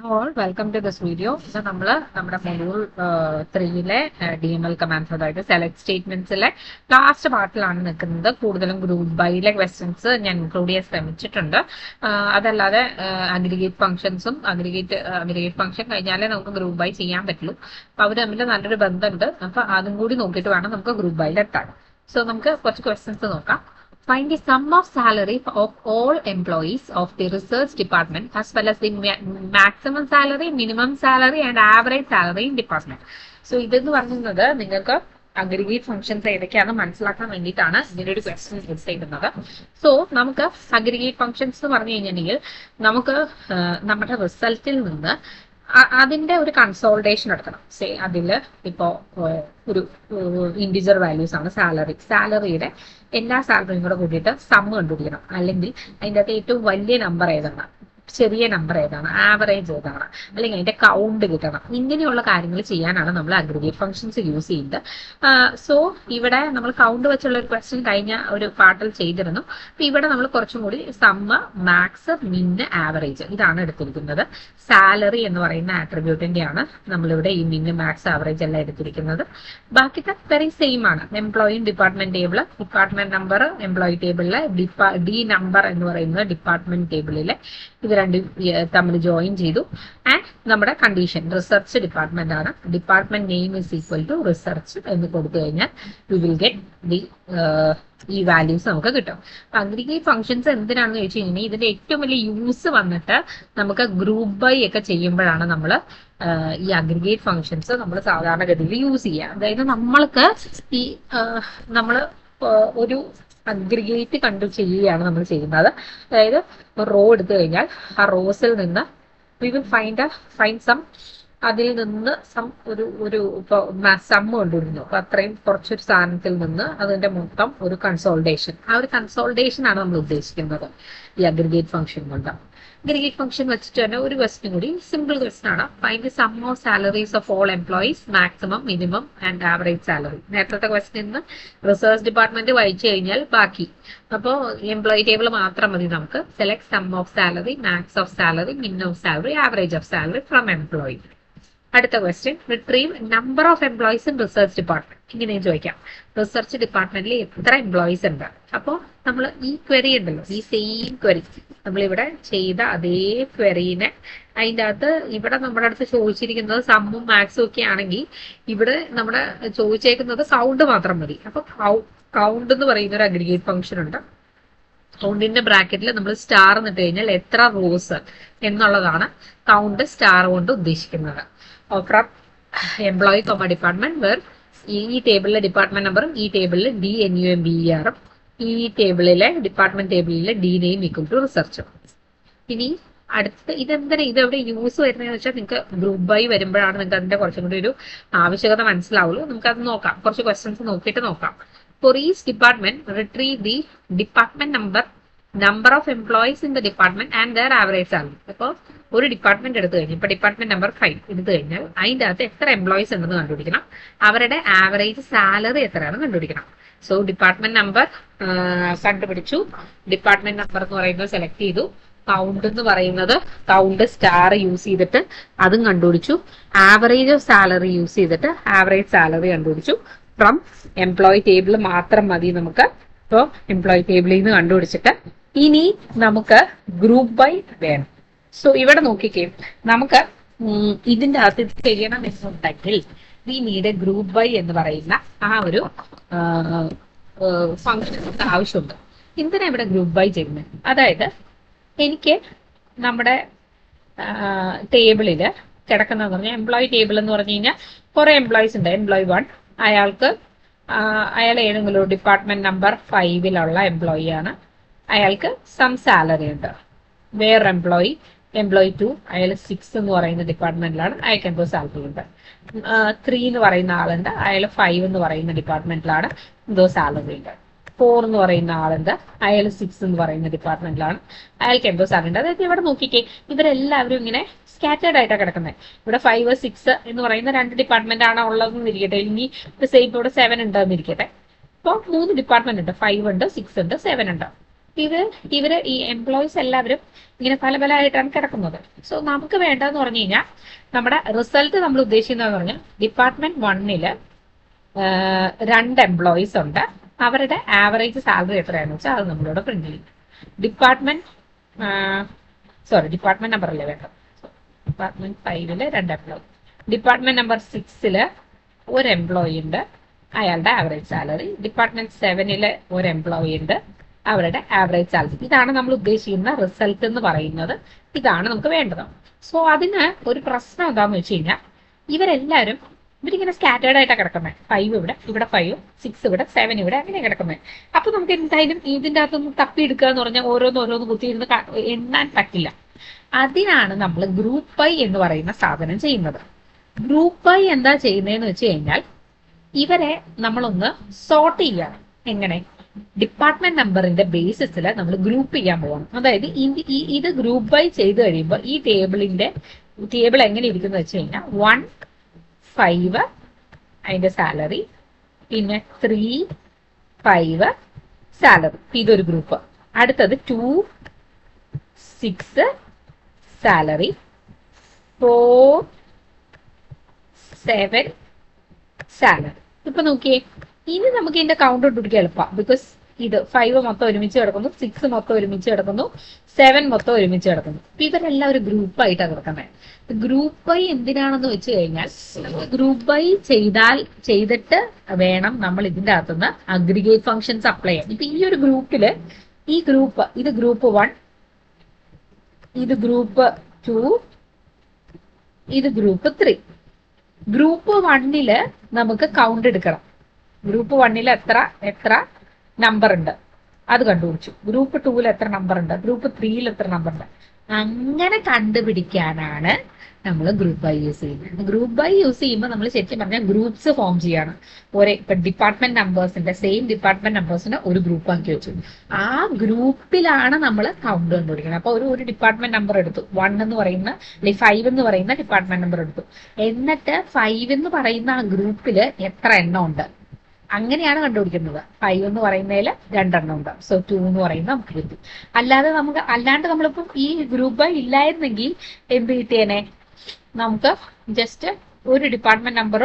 All welcome to this video. ഇത് നമ്മുടെ module 3-ലെ DML commands, അതായത് സെലക്ട് സ്റ്റേറ്റ്മെന്റ്സിലെ ലാസ്റ്റ് പാർട്ടിലാണ് നിൽക്കുന്നത്. കൂടുതലും ഗ്രൂപ്പ് ബൈയിലെ ക്വസ്റ്റ്യൻസ് ഞാൻ ഇൻക്ലൂഡ് ചെയ്യാൻ ശ്രമിച്ചിട്ടുണ്ട്. അതല്ലാതെ അഗ്രിഗേറ്റ് ഫംഗ്ഷൻസും അഗ്രിഗേറ്റ് ഫംഗ്ഷൻ കഴിഞ്ഞാലേ നമുക്ക് ഗ്രൂപ്പ് ബൈ ചെയ്യാൻ പറ്റുള്ളൂ. അപ്പൊ അവർ തമ്മിൽ നല്ലൊരു ബന്ധമുണ്ട്. അപ്പൊ അതും കൂടി നോക്കിയിട്ട് വേണം നമുക്ക് ഗ്രൂപ്പ് ബൈയിൽ എത്താൻ. സോ നമുക്ക് കുറച്ച് ക്വസ്റ്റ്യൻസ് നോക്കാം. Find the sum of salary of all employees of the research department as well as the maximum salary, minimum salary and average salary in department. So ഇതെന്ന് പറയുന്നത് നിങ്ങൾക്ക് അഗ്രിഗേറ്റ് ഫംഗ്ഷൻസ് ഏതൊക്കെയാണെന്ന് മനസ്സിലാക്കാൻ വേണ്ടിയിട്ടാണ് ഇങ്ങനെ ഒരു ക്വസ്റ്റ്യൻ യൂസ് ചെയ്യുന്നത്. സോ നമുക്ക് അഗ്രിഗേറ്റ് ഫംഗ്ഷൻസ് എന്ന് പറഞ്ഞു കഴിഞ്ഞിട്ടുണ്ടെങ്കിൽ നമുക്ക് നമ്മുടെ റിസൾട്ടിൽ നിന്ന് അതിന്റെ ഒരു കൺസോൾട്ടേഷൻ എടുക്കണം. അതില് ഇപ്പോ ഒരു ഇൻഡിജർ വാല്യൂസ് ആണ് സാലറിയുടെ എല്ലാ സാലറിയും കൂടെ കൂട്ടിയിട്ട് സം കണ്ടുപിടിക്കണം. അല്ലെങ്കിൽ അതിൻ്റെ അകത്ത് ഏറ്റവും വലിയ നമ്പർ ഏതാണ്, ചെറിയ നമ്പർ ഏതാണ്, ആവറേജ് ഏതാണ്, അല്ലെങ്കിൽ അതിന്റെ കൗണ്ട് കിട്ടണം. ഇങ്ങനെയുള്ള കാര്യങ്ങൾ ചെയ്യാനാണ് നമ്മൾ അഗ്രിഗേറ്റ് ഫംഗ്ഷൻസ് യൂസ് ചെയ്യുന്നത്. സോ ഇവിടെ നമ്മൾ കൗണ്ട് വെച്ചുള്ള ഒരു ക്വസ്റ്റ്യൻ കഴിഞ്ഞ ഒരു പാർട്ടിൽ ചെയ്തിരുന്നു. അപ്പൊ ഇവിടെ നമ്മൾ കുറച്ചും കൂടി സമ്മ്, മാക്സ്, മിന്ന്, ആവറേജ് ഇതാണ് എടുത്തിരിക്കുന്നത്. സാലറി എന്ന് പറയുന്ന ആട്രിബ്യൂട്ടിന്റെ ആണ് നമ്മളിവിടെ ഈ മിന്ന്, മാക്സ്, ആവറേജ് എല്ലാം എടുത്തിരിക്കുന്നത്. ബാക്കിത്തെ വെരി സെയിം ആണ്. Employee department table, department number employee ടേബിളിലെ, ഡി നമ്പർ എന്ന് പറയുന്നത് ഡിപ്പാർട്ട്മെന്റ് ടേബിളിലെ, ഇത് രണ്ടും തമ്മിൽ ജോയിൻ ചെയ്തു. ആൻഡ് നമ്മുടെ കണ്ടീഷൻ റിസർച്ച് ഡിപ്പാർട്ട്മെന്റ് ആണ്. Department name is equal to research എന്ന് കൊടുത്തു കഴിഞ്ഞാൽ വി വിൽ ഗെറ്റ് ദി ഈ വാല്യൂസ് നമുക്ക് കിട്ടും. അഗ്രിഗേറ്റ് ഫംഗ്ഷൻസ് എന്തിനാണെന്ന് ചോദിച്ചു കഴിഞ്ഞാൽ ഇതിന്റെ ഏറ്റവും വലിയ യൂസ് വന്നിട്ട് നമുക്ക് ഗ്രൂപ്പ് ബൈ ഒക്കെ ചെയ്യുമ്പോഴാണ് നമ്മൾ ഈ അഗ്രിഗേറ്റ് ഫംഗ്ഷൻസ് നമ്മൾ സാധാരണഗതിയിൽ യൂസ് ചെയ്യുക. അതായത് നമ്മൾക്ക് ഈ നമ്മൾ ഒരു അഗ്രിഗേറ്റ് കണ്ടു ചെയ്യുകയാണ് നമ്മൾ ചെയ്യുന്നത്. അതായത് റോ എടുത്തു കഴിഞ്ഞാൽ ആ റോസിൽ നിന്ന് വി വിൽ ഫൈൻഡ് സം, അതിൽ നിന്ന് ഒരു സം കൊണ്ടുവരുന്നു. അപ്പൊ അത്രയും കുറച്ചൊരു സാധനത്തിൽ നിന്ന് അതിന്റെ മൊത്തം ഒരു കൺസോൾട്ടേഷൻ, ആ ഒരു കൺസോൾട്ടേഷൻ ആണ് നമ്മൾ ഉദ്ദേശിക്കുന്നത് ഈ അഗ്രിഗേറ്റ് ഫംഗ്ഷൻ കൊണ്ട്. അഗ്രിഗേറ്റ് ഫംഗ്ഷൻ വെച്ചിട്ട് തന്നെ ഒരു ക്വസ്റ്റ്യൻ കൂടി, സിമ്പിൾ ക്വസ്റ്റ്യൻ ആണ്. Find the sum of salaries of all employees, maximum, minimum and average salary. നേരത്തെ ക്വസ്റ്റ്യൻ റിസർച്ച് ഡിപ്പാർട്ട്മെന്റ് വായിച്ചു കഴിഞ്ഞാൽ ബാക്കി. അപ്പോൾ എംപ്ലോയി ടേബിൾ മാത്രം മതി നമുക്ക്. Select sum of salary, max of salary, min of salary, average of salary from employee. അടുത്ത question, retrieve number of employees in research department. ഇങ്ങനെയും ചോദിക്കാം, റിസർച്ച് ഡിപ്പാർട്ട്മെന്റിൽ എത്ര എംപ്ലോയീസ് ഉണ്ട്. അപ്പോൾ നമ്മൾ ഈ ക്വറി ഉണ്ടല്ലോ, ഈ സെയിം ക്വറി നമ്മളിവിടെ ചെയ്ത അതേ ക്വറീനെ അതിൻ്റെ അകത്ത് ഇവിടെ നമ്മുടെ അടുത്ത് ചോദിച്ചിരിക്കുന്നത് സമ്മും മാക്സും ഒക്കെ ആണെങ്കിൽ ഇവിടെ നമ്മുടെ ചോദിച്ചേക്കുന്നത് കൗണ്ട് മാത്രം മതി. അപ്പൊ കൗണ്ട് എന്ന് പറയുന്ന ഒരു അഗ്രിഗേറ്റ് ഫംഗ്ഷൻ ഉണ്ട്. കൗണ്ടിന്റെ ബ്രാക്കറ്റിൽ നമ്മൾ സ്റ്റാർ എന്നിട്ട് കഴിഞ്ഞാൽ എത്ര റോസ് എന്നുള്ളതാണ് കൗണ്ട് സ്റ്റാർ കൊണ്ട് ഉദ്ദേശിക്കുന്നത്. From employee comma department where ഈ ടേബിളിലെ ഡിപ്പാർട്ട്മെന്റ് നമ്പറും ഈ ടേബിളിൽ DNUMBERും ഈ ടേബിളിലെ ഡിപ്പാർട്ട്മെന്റ് ടേബിളിലെ D നെയിം ഈക്വൽ ടു റിസർച്ചും. ഇനി അടുത്ത് ഇതെന്തിനാ ഇതെവിടെ യൂസ് വരുന്നതെന്ന് വെച്ചാൽ നിങ്ങൾക്ക് ഗ്രൂപ്പ് ബൈ വരുമ്പോഴാണ് നിങ്ങൾക്ക് അതിന്റെ കുറച്ചും കൂടി ഒരു ആവശ്യകത മനസ്സിലാവുള്ളൂ. നമുക്കത് നോക്കാം, കുറച്ച് ക്വസ്റ്റ്യൻസ് നോക്കിയിട്ട് നോക്കാം. For each department, retrieve the department number of employees in the department and their average salary. അപ്പോൾ ഒരു ഡിപ്പാർട്ട്മെന്റ് എടുത്തു കഴിഞ്ഞാൽ ഇപ്പൊ ഡിപ്പാർട്ട്മെന്റ് നമ്പർ 5 എടുത്തു കഴിഞ്ഞാൽ അതിൻ്റെ അകത്ത് എത്ര എംപ്ലോയീസ് ഉണ്ടെന്ന് കണ്ടുപിടിക്കണം. അവരുടെ ആവറേജ് സാലറി എത്രയാണെന്ന് കണ്ടുപിടിക്കണം. സോ ഡിപ്പാർട്ട്മെന്റ് നമ്പർ കണ്ടുപിടിച്ചു. ഡിപ്പാർട്ട്മെന്റ് നമ്പർ എന്ന് പറയുന്നത് സെലക്ട് ചെയ്തു. കൗണ്ട് എന്ന് പറയുന്നത് കൗണ്ട് സ്റ്റാർ യൂസ് ചെയ്തിട്ട് അതും കണ്ടുപിടിച്ചു. ആവറേജ് ഓഫ് സാലറി യൂസ് ചെയ്തിട്ട് ആവറേജ് സാലറി കണ്ടുപിടിച്ചു. ഫ്രം എംപ്ലോയി ടേബിൾ മാത്രം മതി നമുക്ക്. ഇപ്പോൾ എംപ്ലോയി ടേബിളിൽ നിന്ന് കണ്ടുപിടിച്ചിട്ട് ഇനി നമുക്ക് ഗ്രൂപ്പ് ബൈ വേണം. സോ ഇവിടെ നോക്കിക്കേ, നമുക്ക് ഇതിന്റെ അകത്ത് ഇത് ചെയ്യണം എന്നുണ്ടെങ്കിൽ വി നീഡ് ഗ്രൂപ്പ് ബൈ എന്ന് പറയുന്ന ആ ഒരു ഫംഗ്ഷൻ ആവശ്യമുണ്ട്. എന്തിനാ ഇവിടെ ഗ്രൂപ്പ് ബൈ ചെയ്യുന്നത്? അതായത് എനിക്ക് നമ്മുടെ ടേബിളിൽ കിടക്കുന്നതെന്ന് പറഞ്ഞാൽ എംപ്ലോയി ടേബിൾ എന്ന് പറഞ്ഞു കഴിഞ്ഞാൽ കുറെ എംപ്ലോയീസ് ഉണ്ട്. എംപ്ലോയി 1 അയാൾ ഏതെങ്കിലും ഡിപ്പാർട്ട്മെന്റ് നമ്പർ 5 എംപ്ലോയി ആണ്. അയാൾക്ക് സം സാലറി ഉണ്ട്. വേറെ എംപ്ലോയി 2 അയാൾ 6 എന്ന് പറയുന്ന ഡിപ്പാർട്ട്മെന്റിലാണ്, അയാൾക്ക് എന്തോ സാലറി ഉണ്ട്. 3 എന്ന് പറയുന്ന ആളുണ്ട്, അയാൾ 5 എന്ന് പറയുന്ന ഡിപ്പാർട്ട്മെന്റിലാണ്, എന്തോ സാലറി ഉണ്ട്. 4 എന്ന് പറയുന്ന ആളുണ്ട്, അയാൾ 6 എന്ന് പറയുന്ന ഡിപ്പാർട്ട്മെന്റിലാണ്, അയാൾക്ക് എന്തോ സാലറി ഉണ്ട്. അതായത് ഇവിടെ നോക്കിക്കേ, ഇവരെല്ലാവരും ഇങ്ങനെ സ്കാറ്റേർഡ് ആയിട്ടാണ് കിടക്കുന്നത്. ഇവിടെ 5, 6 എന്ന് പറയുന്ന 2 ഡിപ്പാർട്ട്മെന്റ് ആണ് ഉള്ളതെന്ന് ഇരിക്കട്ടെ. ഇനി സെയിം ഇവിടെ 7 ഉണ്ടെന്ന് ഇരിക്കട്ടെ. അപ്പോൾ 3 ഡിപ്പാർട്ട്മെന്റ് ഉണ്ട്, 5 ഉണ്ട്, 6 ഉണ്ട്, 7 ഉണ്ട്. ഇവര് ഈ എംപ്ലോയീസ് എല്ലാവരും ഇങ്ങനെ പല പല ആയിട്ടാണ് കിടക്കുന്നത്. സോ നമുക്ക് വേണ്ടതെന്ന് പറഞ്ഞു കഴിഞ്ഞാൽ നമ്മുടെ റിസൾട്ട് നമ്മൾ ഉദ്ദേശിക്കുന്നതെന്ന് പറഞ്ഞാൽ ഡിപ്പാർട്ട്മെന്റ് 1 2 എംപ്ലോയീസ് ഉണ്ട്. അവരുടെ ആവറേജ് സാലറി എത്രയാണെന്ന് വെച്ചാൽ അത് നമ്മളിവിടെ പ്രിന്റ് ചെയ്യും. ഡിപ്പാർട്ട്മെന്റ് നമ്പർ അല്ലേ വേണ്ടത്. Department 5 2 employee. ഡിപ്പാർട്ട്മെന്റ് നമ്പർ 6 ഒരു എംപ്ലോയി ഉണ്ട്, അയാളുടെ ആവറേജ് സാലറി. ഡിപ്പാർട്ട്മെന്റ് 7 ഒരു എംപ്ലോയി ഉണ്ട്, അവരുടെ ആവറേജ് സാലറി. ഇതാണ് നമ്മൾ ഉദ്ദേശിക്കുന്ന റിസൾട്ട് എന്ന് പറയുന്നത്. ഇതാണ് നമുക്ക് വേണ്ടത്. സോ അതിന് ഒരു പ്രശ്നം എന്താന്ന് വെച്ച് കഴിഞ്ഞാൽ ഇവരിങ്ങനെ സ്കാറ്റേർഡ് ആയിട്ടാണ് കിടക്കുന്നത്. 5 ഇവിടെ 5, 6 7 അങ്ങനെ കിടക്കുന്നത്. അപ്പൊ നമുക്ക് എന്തായാലും ഇതിന്റെ അകത്തൊന്ന് തപ്പിയെടുക്കുക എന്ന് പറഞ്ഞാൽ ഓരോന്ന് കുത്തിയിരുന്ന് എണ്ണാൻ പറ്റില്ല. അതിനാണ് നമ്മൾ ഗ്രൂപ്പ് ബൈ എന്ന് പറയുന്ന സാധനം ചെയ്യുന്നത്. ഗ്രൂപ്പ് ബൈ എന്താ ചെയ്യുന്നതെന്ന് വെച്ച് കഴിഞ്ഞാൽ ഇവരെ നമ്മളൊന്ന് സോർട്ട് ചെയ്യണം. എങ്ങനെ? ഡിപ്പാർട്ട്മെന്റ് നമ്പറിന്റെ ബേസിസിൽ നമ്മൾ ഗ്രൂപ്പ് ചെയ്യാൻ പോകണം. അതായത് ഇത് ഗ്രൂപ്പ് ബൈ ചെയ്ത് കഴിയുമ്പോൾ ഈ ടേബിൾ എങ്ങനെ ഇരിക്കുന്നു വെച്ച് കഴിഞ്ഞാൽ 1 5 അതിന്റെ സാലറി, പിന്നെ 3 5 സാലറി, ഇതൊരു ഗ്രൂപ്പ്. അടുത്തത് 2 6 സാലറി, 4 7 സാലറി. ഇപ്പൊ നോക്കിയേ, ഇനി നമുക്ക് ഇതിന്റെ കൗണ്ട് ഇട്ടുപിടിക്കാൻ എളുപ്പമാണ്. ബിക്കോസ് ഇത് 5 മൊത്തം ഒരുമിച്ച് കിടക്കുന്നു, 6 മൊത്തം ഒരുമിച്ച് കിടക്കുന്നു, 7 മൊത്തം ഒരുമിച്ച് കിടക്കുന്നു. അപ്പൊ ഇവരെല്ലാം ഒരു ഗ്രൂപ്പായിട്ടാണ് കിടക്കുന്നത്. ഗ്രൂപ്പ് ബൈ എന്തിനാണെന്ന് വെച്ച് കഴിഞ്ഞാൽ ഗ്രൂപ്പ് ബൈ ചെയ്തിട്ട് വേണം നമ്മൾ ഇതിന്റെ അകത്തുനിന്ന് അഗ്രിഗേറ്റ് ഫംഗ്ഷൻസ് അപ്ലൈ ചെയ്യാൻ. ഇപ്പൊ ഈ ഒരു ഗ്രൂപ്പില് ഇത് ഗ്രൂപ്പ് 1, ഇത് ഗ്രൂപ്പ് 2, ഇത് ഗ്രൂപ്പ് 3. ഗ്രൂപ്പ് 1 നമുക്ക് കൗണ്ട് എടുക്കണം. ഗ്രൂപ്പ് 1 എത്ര നമ്പർ ഉണ്ട് അത് കണ്ടുപിടിച്ചു. ഗ്രൂപ്പ് 2 എത്ര നമ്പർ ഉണ്ട്, ഗ്രൂപ്പ് 3 എത്ര നമ്പർ ഉണ്ട്, അങ്ങനെ കണ്ടുപിടിക്കാനാണ് നമ്മൾ ഗ്രൂപ്പ് ബൈ യൂസ് ചെയ്യുന്നത്. ഗ്രൂപ്പ് ബൈ യൂസ് ചെയ്യുമ്പോൾ നമ്മൾ ശരിക്കും പറഞ്ഞാൽ ഗ്രൂപ്പ്സ് ഫോം ചെയ്യണം. ഇപ്പൊ ഡിപ്പാർട്ട്മെന്റ് നമ്പേഴ്സിന്റെ സെയിം ഡിപ്പാർട്ട്മെന്റ് നമ്പേഴ്സിനെ ഒരു ഗ്രൂപ്പ് ആക്കി വെച്ചു. ആ ഗ്രൂപ്പിലാണ് നമ്മൾ കൗണ്ട് കണ്ടുപിടിക്കുന്നത്. അപ്പൊ ഒരു ഡിപ്പാർട്ട്മെന്റ് നമ്പർ എടുത്തു, 1 എന്ന് പറയുന്ന 5 എന്ന് പറയുന്ന ഡിപ്പാർട്ട്മെന്റ് നമ്പർ എടുത്തു. എന്നിട്ട് 5 എന്ന് പറയുന്ന ആ ഗ്രൂപ്പില് എത്ര എണ്ണം ഉണ്ട് അങ്ങനെയാണ് കണ്ടുപിടിക്കുന്നത്. 5 എന്ന് പറയുന്നതിൽ 2 എണ്ണം ഉണ്ട്. സോ 2 എന്ന് പറയുന്നത് നമുക്ക് കിട്ടും. അല്ലാണ്ട് നമ്മളിപ്പം ഈ ഗ്രൂപ്പ് ബൈ ഇല്ലായിരുന്നെങ്കിൽ എന്ത് കിട്ടിയേനെ? നമുക്ക് ജസ്റ്റ് ഒരു ഡിപ്പാർട്ട്മെന്റ് നമ്പർ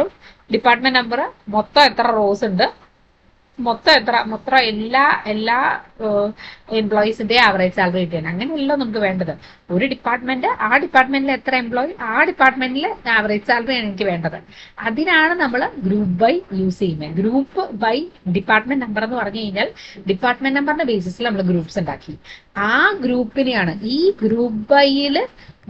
മൊത്തം എത്ര റോസ് ഉണ്ട്, മൊത്തം എല്ലാ എംപ്ലോയീസിന്റെ ആവറേജ് സാലറി കിട്ടിയാണ്. അങ്ങനെയല്ല നമുക്ക് വേണ്ടത്. ഒരു ഡിപ്പാർട്ട്മെന്റ്, ആ ഡിപ്പാർട്ട്മെന്റിൽ എത്ര എംപ്ലോയി, ആ ഡിപ്പാർട്ട്മെന്റിലെ ആവറേജ് സാലറിയാണ് എനിക്ക് വേണ്ടത്. അതിനാണ് നമ്മൾ ഗ്രൂപ്പ് ബൈ യൂസ് ചെയ്യുന്നത്. ഗ്രൂപ്പ് ബൈ ഡിപ്പാർട്ട്മെന്റ് നമ്പർ എന്ന് പറഞ്ഞു കഴിഞ്ഞാൽ ഡിപ്പാർട്ട്മെന്റ് നമ്പറിന്റെ ബേസിസിൽ നമ്മൾ ഗ്രൂപ്പ്സ് ഉണ്ടാക്കി. ആ ഗ്രൂപ്പിനെയാണ് ഈ ഗ്രൂപ്പ് ബൈയിൽ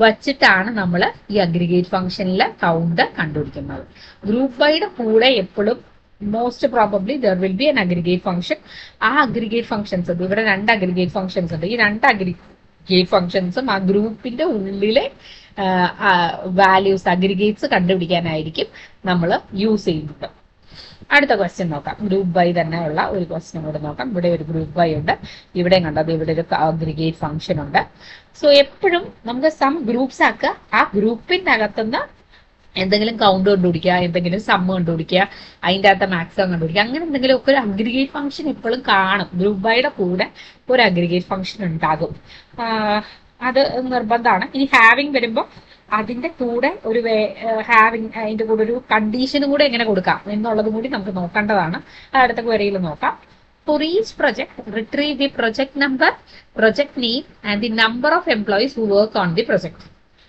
വച്ചിട്ടാണ് നമ്മൾ ഈ അഗ്രിഗേറ്റ് ഫംഗ്ഷനിലെ കൗണ്ട് കണ്ടുപിടിക്കുന്നത്. ഗ്രൂപ്പ് ബൈയുടെ കൂടെ എപ്പോഴും most probably there will be N aggregate function. ആ അഗ്രിഗേറ്റ് ഫംഗ്ഷൻസ് ഇവിടെ 2 അഗ്രിഗേറ്റ് ഫംഗ്ഷൻസ് ഉണ്ട്. ഈ 2 അഗ്രിഗേറ്റ് ഫംഗ്ഷൻസും ആ ഗ്രൂപ്പിന്റെ ഉള്ളിലെ വാല്യൂസ് അഗ്രിഗേറ്റ്സ് കണ്ടുപിടിക്കാനായിരിക്കും നമ്മൾ യൂസ് ചെയ്യുന്നത്. അടുത്ത ക്വസ്റ്റ്യൻ നോക്കാം. ഗ്രൂപ്പ് ബൈ തന്നെ ഉള്ള ഒരു ക്വസ്റ്റ്യൻ കൂടെ നോക്കാം. ഇവിടെ ഒരു ഗ്രൂപ്പ് ബൈ ഉണ്ട്, ഇവിടെ കണ്ടത് ഇവിടെ ഒരു അഗ്രിഗേറ്റ് ഫംഗ്ഷൻ ഉണ്ട്. സോ എപ്പോഴും നമുക്ക് സം ഗ്രൂപ്പ്സ് ആക്കുക. ആ ഗ്രൂപ്പിന്റെ അകത്തുനിന്ന് എന്തെങ്കിലും കൗണ്ട് കണ്ടുപിടിക്കുക, എന്തെങ്കിലും സമ്മ് കണ്ടുപിടിക്കുക, അതിൻ്റെ അകത്ത് മാക്സിമം കണ്ടുപിടിക്കുക, അങ്ങനെ എന്തെങ്കിലും ഒക്കെ ഒരു അഗ്രിഗേറ്റ് ഫംഗ്ഷൻ എപ്പോഴും കാണും. ഗ്രൂപ്പ് ബൈയുടെ കൂടെ ഒരു അഗ്രിഗേറ്റ് ഫംഗ്ഷൻ ഉണ്ടാകും. അത് നിർബന്ധമാണ്. ഇനി ഹാവിങ് വരുമ്പോൾ അതിന്റെ കൂടെ ഒരു അതിന്റെ കൂടെ ഒരു കണ്ടീഷനും കൂടെ എങ്ങനെ കൊടുക്കാം എന്നുള്ളത് കൂടി നമുക്ക് നോക്കേണ്ടതാണ്. അടുത്ത ക്വറിയിൽ നോക്കാം. For each project, retrieve the project number, project name and the number of employees who work on the project.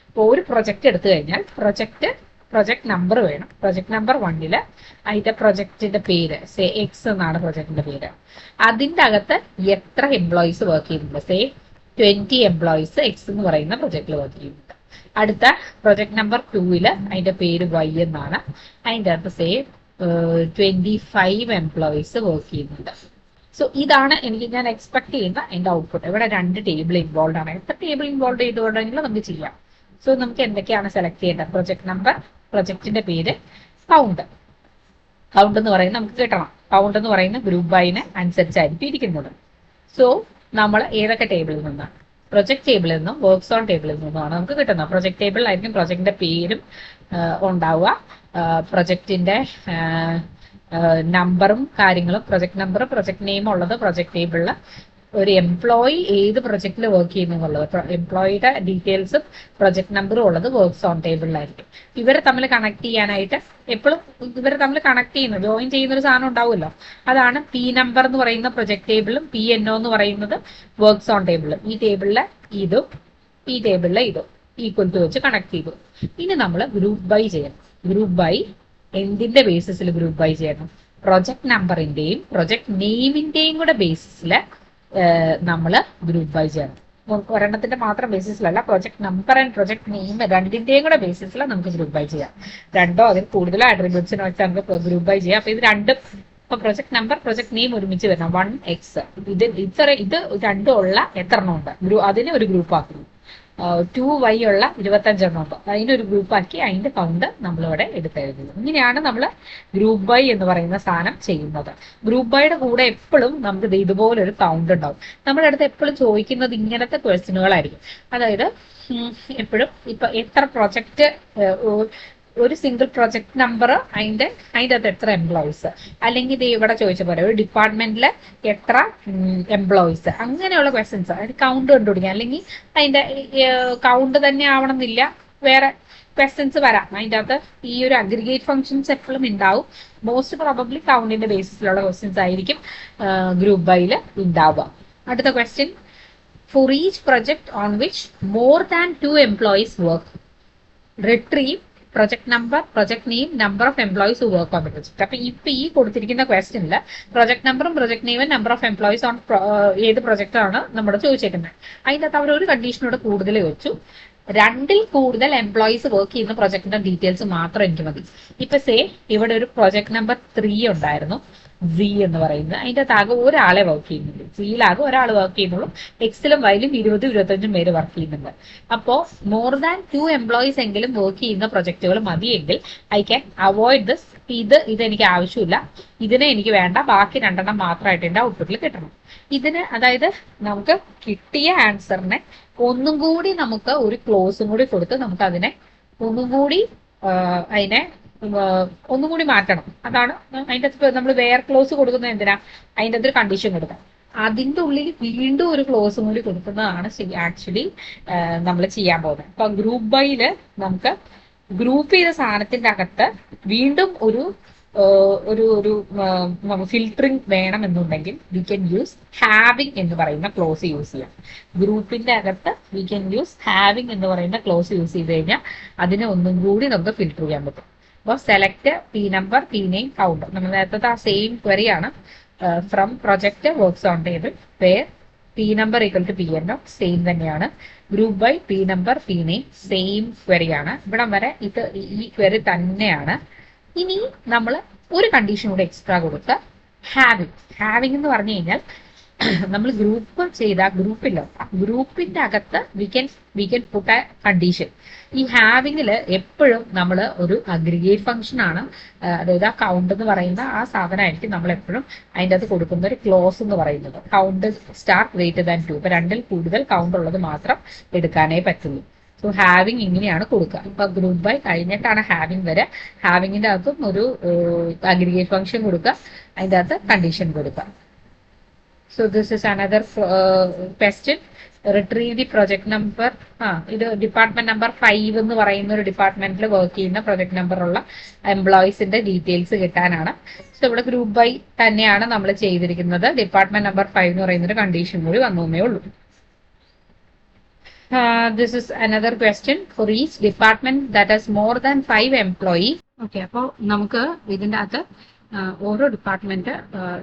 ഇപ്പോൾ ഒരു പ്രൊജക്ട് എടുത്തു കഴിഞ്ഞാൽ പ്രൊജക്ട് നമ്പർ വേണം. പ്രൊജക്ട് നമ്പർ 1 അതിന്റെ പ്രൊജക്ടിന്റെ പേര് എക്സ് എന്നാണ് പ്രൊജക്ടിന്റെ പേര്. അതിന്റെ അകത്ത് എത്ര എംപ്ലോയീസ് വർക്ക് ചെയ്യുന്നുണ്ട്? 20 എംപ്ലോയീസ് എക്സ് എന്ന് പറയുന്ന പ്രൊജക്ടിൽ വർക്ക് ചെയ്യുന്നുണ്ട്. അടുത്ത പ്രൊജക്ട് നമ്പർ 2 അതിന്റെ പേര് വൈ എന്നാണ്. അതിന്റെ അകത്ത് 25 എംപ്ലോയീസ് വർക്ക് ചെയ്യുന്നുണ്ട്. സോ ഇതാണ് ഞാൻ എക്സ്പെക്ട് ചെയ്യുന്ന എന്റെ ഔട്ട്പുട്ട്. ഇവിടെ 2 ടേബിൾ ഇൻവോൾവ് ആണ്. എത്ര ടേബിൾ ഇൻവോൾവ് ചെയ്തുകൊണ്ടെങ്കിലും നമുക്ക് ചെയ്യാം. സോ നമുക്ക് എന്തൊക്കെയാണ് സെലക്ട് ചെയ്യേണ്ടത്? പ്രൊജക്ട് നമ്പർ, പ്രൊജക്ടിന്റെ പേര്, കൗണ്ട് എന്ന് പറയുന്നത് നമുക്ക് കിട്ടണം. കൗണ്ട് എന്ന് പറയുന്ന ഗ്രൂപ്പ് ബൈനെ അനുസരിച്ചായിരിക്കും ഇരിക്കുന്നത്. സോ നമ്മൾ ഏതൊക്കെ ടേബിളിൽ നിന്നാണ്? പ്രൊജക്ട് ടേബിളിൽ നിന്നും വർക്ക്സ് ഓൺ ടേബിളിൽ നിന്നുമാണ് നമുക്ക് കിട്ടുന്നത്. പ്രൊജക്ട് ടേബിളിലായിരിക്കും പ്രൊജക്ടിന്റെ പേരും ഉണ്ടാവുക, പ്രൊജക്ടിന്റെ നമ്പറും കാര്യങ്ങളും, പ്രൊജക്ട് നമ്പർ പ്രൊജക്ട് നെയിം ഉള്ളത് പ്രൊജക്ട് ടേബിളിൽ, ഒരു എംപ്ലോയി ഏത് പ്രൊജക്റ്റിൽ വർക്ക് ചെയ്യുന്നു എന്നുള്ളത്, എംപ്ലോയിയുടെ ഡീറ്റെയിൽസും പ്രൊജക്ട് നമ്പറും ഉള്ളത് വർക്ക്സ് ഓൺ ടേബിളിലായിരിക്കും. ഇവരെ തമ്മിൽ കണക്ട് ചെയ്യാനായിട്ട് എപ്പോഴും ഇവരെ തമ്മിൽ കണക്ട് ചെയ്യുന്ന ജോയിൻ ചെയ്യുന്ന ഒരു സാധനം ഉണ്ടാവുമല്ലോ, അതാണ് പി നമ്പർ എന്ന് പറയുന്ന പ്രൊജക്ട് ടേബിളും പി എൻ ഒ എന്ന് പറയുന്നത് വർക്ക്സ് ഓൺ ടേബിളും. ഈ ടേബിളിലെ ഇതും ഈ ടേബിളിലെ ഇതും ഈക്വൽ ടു വെച്ച് കണക്ട് ചെയ്തു. ഇനി നമ്മൾ ഗ്രൂപ്പ് ബൈ ചെയ്യണം. ഗ്രൂപ്പ് ബൈ എന്തിന്റെ ബേസിസിൽ ഗ്രൂപ്പ് ബൈ ചെയ്യണം? പ്രൊജക്ട് നമ്പറിന്റെയും പ്രൊജക്ട് നെയിമിന്റെയും കൂടെ ബേസിസിൽ നമ്മൾ ഗ്രൂപ്പ് ബൈ ചെയ്യണം. ഒരെണ്ണത്തിന്റെ മാത്രം ബേസിസിലല്ല, project number and project name രണ്ടിന്റെയും കൂടെ ബേസിസിൽ നമുക്ക് ഗ്രൂപ്പ് ബൈ ചെയ്യാം. രണ്ടോ അതിൽ കൂടുതലോ ആട്രിബ്യൂട്ട്സിനെ വെച്ച് നമുക്ക് ഗ്രൂപ്പ് ബൈ ചെയ്യാം. അപ്പൊ ഇത് രണ്ടും ഇപ്പൊ പ്രൊജക്ട് നമ്പർ പ്രൊജക്ട് നെയിം ഒരുമിച്ച് വരണം. 1x ഇത് രണ്ടും ഉള്ള എത്ര എണ്ണം ഉണ്ട് അതിനെ ഒരു ഗ്രൂപ്പ് ആക്കുന്നു. 2y ഉള്ള 25 എണ്ണം ഉണ്ട്, അതിനൊരു ഗ്രൂപ്പ് ആക്കി അതിന്റെ കൗണ്ട് നമ്മളിവിടെ എടുത്തെഴുതുന്നു. ഇങ്ങനെയാണ് നമ്മൾ ഗ്രൂപ്പ് ബൈ എന്ന് പറയുന്ന സാധനം ചെയ്യുന്നത്. ഗ്രൂപ്പ് ബൈയുടെ കൂടെ എപ്പോഴും നമുക്ക് ഇതുപോലെ ഒരു കൗണ്ട് ഉണ്ടാവും. നമ്മുടെ അടുത്ത് എപ്പോഴും ചോദിക്കുന്നത് ഇങ്ങനത്തെ ക്വസ്റ്റ്യനുകളായിരിക്കും. അതായത് എപ്പോഴും ഇപ്പൊ എത്ര പ്രൊജക്ട്, ഒരു സിംഗിൾ പ്രൊജക്ട് നമ്പർ, അതിന്റെ അകത്ത് എത്ര എംപ്ലോയീസ്, അല്ലെങ്കിൽ ഇത് ഇവിടെ ചോദിച്ച പോലെ ഒരു ഡിപ്പാർട്ട്മെന്റില് എത്ര എംപ്ലോയീസ്, അങ്ങനെയുള്ള ക്വസ്റ്റ്യൻസ്. അതിന് കൗണ്ട് കണ്ടുപിടിക്കാം. അല്ലെങ്കിൽ അതിന്റെ കൗണ്ട് തന്നെ ആവണമെന്നില്ല, വേറെ ക്വസ്റ്റ്യൻസ് വരാം. അതിൻ്റെ അകത്ത് ഈ ഒരു അഗ്രിഗേറ്റ് ഫംഗ്ഷൻസ് എപ്പോഴും ഉണ്ടാവും. മോസ്റ്റ് പ്രോബബ്ലി കൗണ്ടിന്റെ ബേസിസിലുള്ള ക്വസ്റ്റ്യൻസ് ആയിരിക്കും ഗ്രൂപ്പ് ബൈയിൽ ഉണ്ടാവുക. അടുത്ത question, for each project on which more than 2 employees work, retrieve project number, project name, number of employees who work on the project. അപ്പൊ ഇപ്പൊ ഈ കൊടുത്തിരിക്കുന്ന ക്വസ്റ്റ്യനില് പ്രൊജക്ട് നമ്പറും പ്രൊജക്ട് നെയിമും നമ്പർ ഓഫ് എംപ്ലോയീസ് ഓൺ ഏത് പ്രൊജക്ട് ആണ് നമ്മുടെ ചോദിച്ചേക്കുന്നത്. അതിൻ്റെ അകത്ത് അവർ ഒരു കണ്ടീഷനോട് കൂടുതൽ വെച്ചു, 2ൽ കൂടുതൽ എംപ്ലോയീസ് വർക്ക് ചെയ്യുന്ന പ്രൊജക്ടിന്റെ ഡീറ്റെയിൽസ് മാത്രം എനിക്ക് മതി. ഇപ്പൊ ഇവിടെ ഒരു പ്രൊജക്ട് നമ്പർ 3 ഉണ്ടായിരുന്നു, Z എന്ന് പറയുന്നത്. അതിന്റെ താകെ ഒരാളെ വർക്ക് ചെയ്യുന്നുള്ളൂ. സിയിലാകെ ഒരാൾ വർക്ക് ചെയ്യുന്നുള്ളൂ. എക്സിലും വൈലും 20-25 പേര് വർക്ക് ചെയ്യുന്നുണ്ട്. അപ്പോ മോർ ദാൻ 2 employees എങ്കിലും വർക്ക് ചെയ്യുന്ന പ്രൊജക്ടുകൾ മതിയെങ്കിൽ ഐ ക്യാൻ അവോയ്ഡ് ദിസ്. ഇത് എനിക്ക് ആവശ്യമില്ല, ഇതിനെ എനിക്ക് വേണ്ട, ബാക്കി 2 എണ്ണം മാത്രമായിട്ട് എന്റെ ഔട്ട്പുട്ടിൽ കിട്ടണം. ഇതിന് അതായത് നമുക്ക് കിട്ടിയ ആൻസറിനെ ഒന്നും കൂടി നമുക്ക് ഒരു ക്ലോസും കൂടി കൊടുത്ത് നമുക്ക് അതിനെ ഒന്നും കൂടി ഒന്നും കൂടി മാറ്റണം. അതാണ് അതിൻ്റെ അകത്ത് നമ്മൾ വേർ ക്ലോസ് കൊടുക്കുന്നത് എന്തിനാ? അതിൻ്റെ അകത്തൊരു കണ്ടീഷൻ കൊടുക്കാം. അതിൻ്റെ ഉള്ളിൽ വീണ്ടും ഒരു ക്ലോസും കൂടി കൊടുക്കുന്നതാണ് ആക്ച്വലി നമ്മൾ ചെയ്യാൻ പോകുന്നത്. അപ്പൊ ഗ്രൂപ്പ് ബൈയില് നമുക്ക് ഗ്രൂപ്പ് ചെയ്ത സാധനത്തിന്റെ അകത്ത് വീണ്ടും ഒരു ഫിൽറ്ററിംഗ് വേണം എന്നുണ്ടെങ്കിൽ വി ക്യാൻ യൂസ് ഹാവിംഗ് എന്ന് പറയുന്ന ക്ലോസ് യൂസ് ചെയ്യാം. ഗ്രൂപ്പിന്റെ അകത്ത് വി ക്യാൻ യൂസ് ഹാവിംഗ് എന്ന് പറയുന്ന ക്ലോസ് യൂസ് ചെയ്ത് കഴിഞ്ഞാൽ അതിനെ ഒന്നും കൂടി നമുക്ക് ഫിൽറ്റർ ചെയ്യാൻ പറ്റും. അപ്പോൾ select P number, P name, count. നമ്മൾ നേരത്തെ ആ സെയിം ക്വറി ആണ്. From project works on table where P number equal to P N O same തന്നെയാണ്. Group by P number, P name same query ആണ്. ഇവിടം വരെ ഈ ക്വറി തന്നെയാണ്. ഇനി നമ്മൾ ഒരു കണ്ടീഷൻ കൂടെ എക്സ്ട്രാ കൊടുത്ത് ഹാവിംഗ് എന്ന് പറഞ്ഞു കഴിഞ്ഞാൽ നമ്മൾ ഗ്രൂപ്പ് ചെയ്ത ഗ്രൂപ്പിന്റെ അകത്ത് we can put a condition. ഈ ഹാവിങ്ങിൽ എപ്പോഴും നമ്മൾ ഒരു അഗ്രിഗേറ്റ് ഫംഗ്ഷൻ ആണ്, അതായത് ആ കൗണ്ട് എന്ന് പറയുന്ന ആ സാധനമായിരിക്കും നമ്മൾ എപ്പോഴും അതിൻ്റെ അകത്ത് കൊടുക്കുന്ന ഒരു ക്ലോസ് എന്ന് പറയുന്നത്. Count star greater than 2. ഇപ്പൊ 2ൽ കൂടുതൽ കൗണ്ട് ഉള്ളത് മാത്രം എടുക്കാനേ പറ്റുള്ളൂ. സോ ഹാവിംഗ് ഇങ്ങനെയാണ് കൊടുക്കുക. ഇപ്പൊ ഗ്രൂപ്പ് ബൈ കഴിഞ്ഞിട്ടാണ് ഹാവിംഗ് വരെ. ഹാവിങ്ങിന്റെ അകത്തും ഒരു അഗ്രിഗേറ്റ് ഫംഗ്ഷൻ കൊടുക്കുക, അതിൻ്റെ അകത്ത് കണ്ടീഷൻ കൊടുക്കുക. So this is another question. Retrieve the project number. ഇത് ഡിപ്പാർട്ട്മെന്റ് നമ്പർ 5 എന്ന് പറയുന്ന ഒരു ഡിപ്പാർട്ട്മെന്റിൽ വർക്ക് ചെയ്യുന്ന പ്രൊജക്ട് നമ്പർ ഉള്ള എംപ്ലോയീസിന്റെ ഡീറ്റെയിൽസ് കിട്ടാനാണ്. സോ ഇവിടെ ഗ്രൂപ്പ് ബൈ തന്നെയാണ് നമ്മൾ ചെയ്തിരിക്കുന്നത്. ഡിപ്പാർട്ട്മെന്റ് നമ്പർ 5 എന്ന് പറയുന്ന ഒരു കണ്ടീഷൻ കൂടി വന്നേ ഉള്ളൂ. This is another question. For each department that has more than 5 employees. Okay, അപ്പോൾ നമുക്ക് ഇതിൻ്റെ അകത്ത് ഓരോ department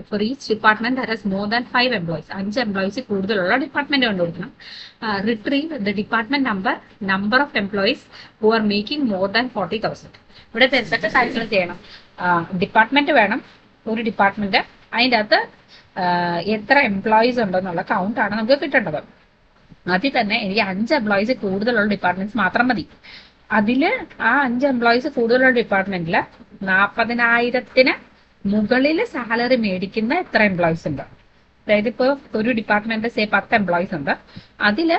for each department that has more than 5 employees, 5 employees കൂടുതലുള്ള ഡിപ്പാർട്ട്മെന്റ് കണ്ടുപിടിക്കണം. Retrieve the department number of employees who are making more than 40,000. ഇവിടെ എന്തൊക്കെ കാര്യങ്ങൾ ചെയ്യണം? ഡിപ്പാർട്ട്മെന്റ് വേണം, ഒരു ഡിപ്പാർട്ട്മെന്റ്, അതിൻ്റെ അകത്ത് എത്ര എംപ്ലോയീസ് ഉണ്ടെന്നുള്ള കൗണ്ട് ആണ് നമുക്ക് കിട്ടേണ്ടത്. അതിൽ തന്നെ എനിക്ക് 5 employees കൂടുതലുള്ള ഡിപ്പാർട്ട്മെന്റ്സ് മാത്രം മതി. അതില് ആ 5 employees കൂടുതലുള്ള ഡിപ്പാർട്ട്മെന്റില് 40,000-ന് മുകളിൽ സാലറി മേടിക്കുന്ന എത്ര എംപ്ലോയീസ് ഉണ്ട്? അതായത് ഇപ്പൊ ഒരു ഡിപ്പാർട്ട്മെന്റ് 10 employees ഉണ്ട്, അതില്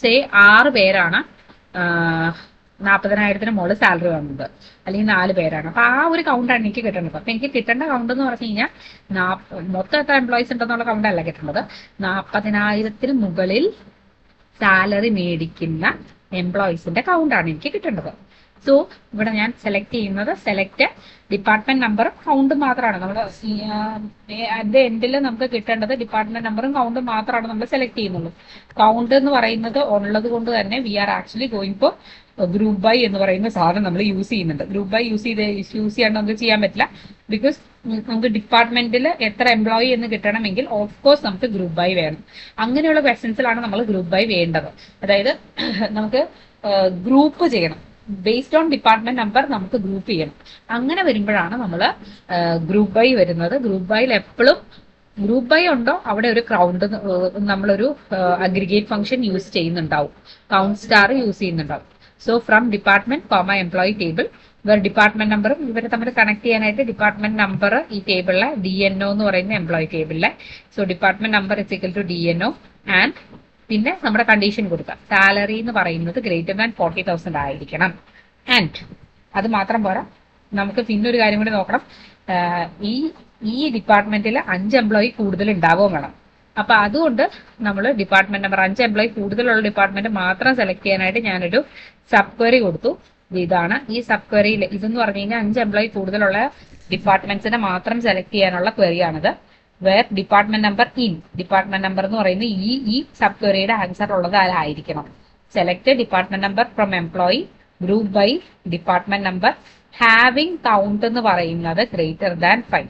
6 പേരാണ് 40,000 മുകളിൽ സാലറി വന്നത്, അല്ലെങ്കിൽ 4 പേരാണ്. അപ്പൊ ആ ഒരു കൗണ്ടാണ് എനിക്ക് കിട്ടുന്നത്. അപ്പൊ എനിക്ക് കിട്ടേണ്ട കൗണ്ട് എന്ന് പറഞ്ഞു കഴിഞ്ഞാൽ മൊത്തം എത്ര എംപ്ലോയീസ് ഉണ്ടെന്നുള്ള കൗണ്ടല്ല കിട്ടുന്നത്, 40,000 മുകളിൽ സാലറി മേടിക്കുന്ന എംപ്ലോയീസിന്റെ കൗണ്ടാണ് എനിക്ക് കിട്ടേണ്ടത്. സോ ഇവിടെ ഞാൻ സെലക്ട് ചെയ്യുന്നത് സെലക്ട് ഡിപ്പാർട്ട്മെന്റ് നമ്പറും കൗണ്ടും മാത്രമാണ്. നമ്മൾ അതിന്റെ എൻഡിൽ നമുക്ക് കിട്ടേണ്ടത് ഡിപ്പാർട്ട്മെന്റ് നമ്പറും കൗണ്ടും മാത്രമാണ് നമ്മൾ സെലക്ട് ചെയ്യുന്നുള്ളൂ. കൗണ്ട് എന്ന് പറയുന്നത് ഉള്ളത് കൊണ്ട് തന്നെ we are actually going for group by എന്ന് പറയുന്ന സാധനം നമ്മൾ യൂസ് ചെയ്യുന്നുണ്ട്. ഗ്രൂപ്പ് ബൈ യൂസ് ചെയ്യാണ്ട് നമുക്ക് ചെയ്യാൻ പറ്റില്ല. ബിക്കോസ് നമുക്ക് ഡിപ്പാർട്ട്മെന്റിൽ എത്ര എംപ്ലോയി എന്ന് കിട്ടണമെങ്കിൽ ഓഫ് കോഴ്സ് നമുക്ക് ഗ്രൂപ്പ് ബൈ വേണം. അങ്ങനെയുള്ള ക്വസ്റ്റ്യൻസിലാണ് നമ്മൾ ഗ്രൂപ്പ് ബൈ വേണ്ടത്. അതായത് നമുക്ക് ഗ്രൂപ്പ് ചെയ്യണം, ബേസ്ഡ് ഓൺ ഡിപ്പാർട്ട്മെന്റ് നമ്പർ നമുക്ക് ഗ്രൂപ്പ് ചെയ്യണം. അങ്ങനെ വരുമ്പോഴാണ് നമ്മൾ ഗ്രൂപ്പ് ബൈ വരുന്നത്. ഗ്രൂപ്പ് ബൈയിൽ എപ്പോഴും ഗ്രൂപ്പ് ബൈ ഉണ്ടോ അവിടെ ഒരു കൗണ്ട്, നമ്മളൊരു അഗ്രിഗേറ്റ് ഫംഗ്ഷൻ യൂസ് ചെയ്യുന്നുണ്ടാവും, കൗണ്ട് സ്റ്റാർ യൂസ് ചെയ്യുന്നുണ്ടാവും. So from department comma employee table, ഇവർ ഡിപ്പാർട്ട്മെന്റ് നമ്പറും ഇവരെ തമ്മിൽ കണക്ട് ചെയ്യാനായിട്ട് ഡിപ്പാർട്ട്മെന്റ് നമ്പർ ഈ ടേബിളിലെ DNO എന്ന് പറയുന്ന എംപ്ലോയി ടേബിളിലെ, so department number is equal to DNO and പിന്നെ നമ്മുടെ കണ്ടീഷൻ കൊടുക്കാം, സാലറി എന്ന് പറയുന്നത് ഗ്രേറ്റർ ദാൻ 40,000 ആയിരിക്കണം. ആൻഡ് അത് മാത്രം പോരാ, നമുക്ക് പിന്നെ ഒരു കാര്യം കൂടി നോക്കണം, ഈ ഡിപ്പാർട്ട്മെന്റിൽ 5 എംപ്ലോയി കൂടുതൽ ഉണ്ടാവുകയും വേണം. അപ്പൊ അതുകൊണ്ട് നമ്മൾ ഡിപ്പാർട്ട്മെന്റ് നമ്പർ 5 എംപ്ലോയി കൂടുതലുള്ള ഡിപ്പാർട്ട്മെന്റ് മാത്രം സെലക്ട് ചെയ്യാനായിട്ട് ഞാനൊരു സബ് ക്വറി കൊടുത്തു. ഇതാണ് ഈ സബ് ക്വറിയിൽ, ഇതെന്ന് പറഞ്ഞു കഴിഞ്ഞാൽ 5 എംപ്ലോയി കൂടുതലുള്ള ഡിപ്പാർട്ട്മെന്റ്സിനെ മാത്രം സെലക്ട് ചെയ്യാനുള്ള ക്വറിയാണിത്. Where department number department number എന്ന് പറയുന്നത് ഈ സബ് ക്വറിയുടെ ആൻസർ ഉള്ളത് ആയിരിക്കണം. Select department number from employee group by department number having count എന്ന് പറയുന്നത് ഗ്രേറ്റർ ദാൻ 5.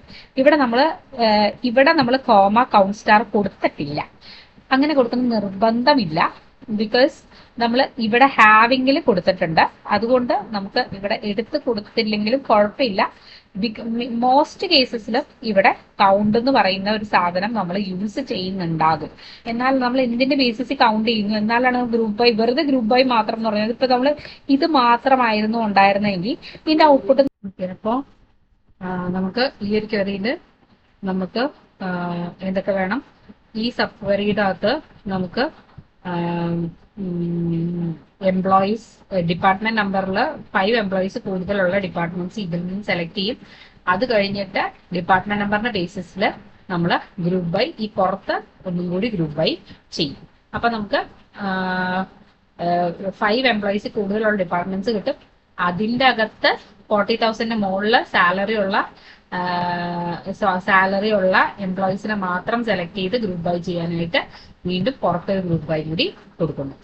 ഇവിടെ നമ്മൾ കോമ കൗണ്ട് സ്റ്റാർ കൊടുത്തിട്ടില്ല. അങ്ങനെ കൊടുക്കുന്ന നിർബന്ധമില്ല. ബിക്കോസ് നമ്മൾ ഇവിടെ ഹാവിംഗിൽ കൊടുത്തിട്ടുണ്ട്, അതുകൊണ്ട് നമുക്ക് ഇവിടെ എടുത്ത് കൊടുത്തില്ലെങ്കിലും കുഴപ്പമില്ല. മോസ്റ്റ് കേസസിൽ ഇവിടെ കൗണ്ട് എന്ന് പറയുന്ന ഒരു സാധനം നമ്മൾ യൂസ് ചെയ്യുന്നുണ്ടാകും. എന്നാൽ നമ്മൾ എന്തിന്റെ ബേസിസിൽ കൗണ്ട് ചെയ്യുന്നു, എന്നാലാണ് ഗ്രൂപ്പ് ബൈ, വെറുതെ ഗ്രൂപ്പ് ബൈ മാത്രം എന്ന് പറയുന്നത്. ഇപ്പൊ നമ്മൾ ഇത് മാത്രമായിരുന്നു ഉണ്ടായിരുന്നെങ്കിൽ ഇതിന്റെ ഔട്ട്പുട്ട് ചിലപ്പോ നമുക്ക് ഈ ഒരു ക്വറിയിൽ നമുക്ക് എന്തൊക്കെ വേണം, ഈ സബ് ക്വറിയുടെ അകത്ത് നമുക്ക് എംപ്ലോയീസ് ഡിപ്പാർട്ട്മെന്റ് നമ്പറിൽ 5 എംപ്ലോയീസ് കൂടുതലുള്ള ഡിപ്പാർട്ട്മെന്റ്സ് ഇതിൽ നിന്ന് സെലക്ട് ചെയ്യും. അത് കഴിഞ്ഞിട്ട് ഡിപ്പാർട്ട്മെന്റ് നമ്പറിന്റെ ബേസിസിൽ നമ്മൾ ഗ്രൂപ്പ് ബൈ ഈ പുറത്ത് ഒന്നും കൂടി ഗ്രൂപ്പ് ബൈ ചെയ്യും. അപ്പൊ നമുക്ക് 5 എംപ്ലോയീസ് കൂടുതലുള്ള ഡിപ്പാർട്ട്മെന്റ്സ് കിട്ടും. അതിന്റെ അകത്ത് 40,000 മുകളിൽ സാലറി ഉള്ള എംപ്ലോയീസിനെ മാത്രം സെലക്ട് ചെയ്ത് ഗ്രൂപ്പ് ബൈ ചെയ്യാനായിട്ട് വീണ്ടും പുറത്തൊരു ഗ്രൂപ്പ് ബൈ കൂടി കൊടുക്കുന്നു.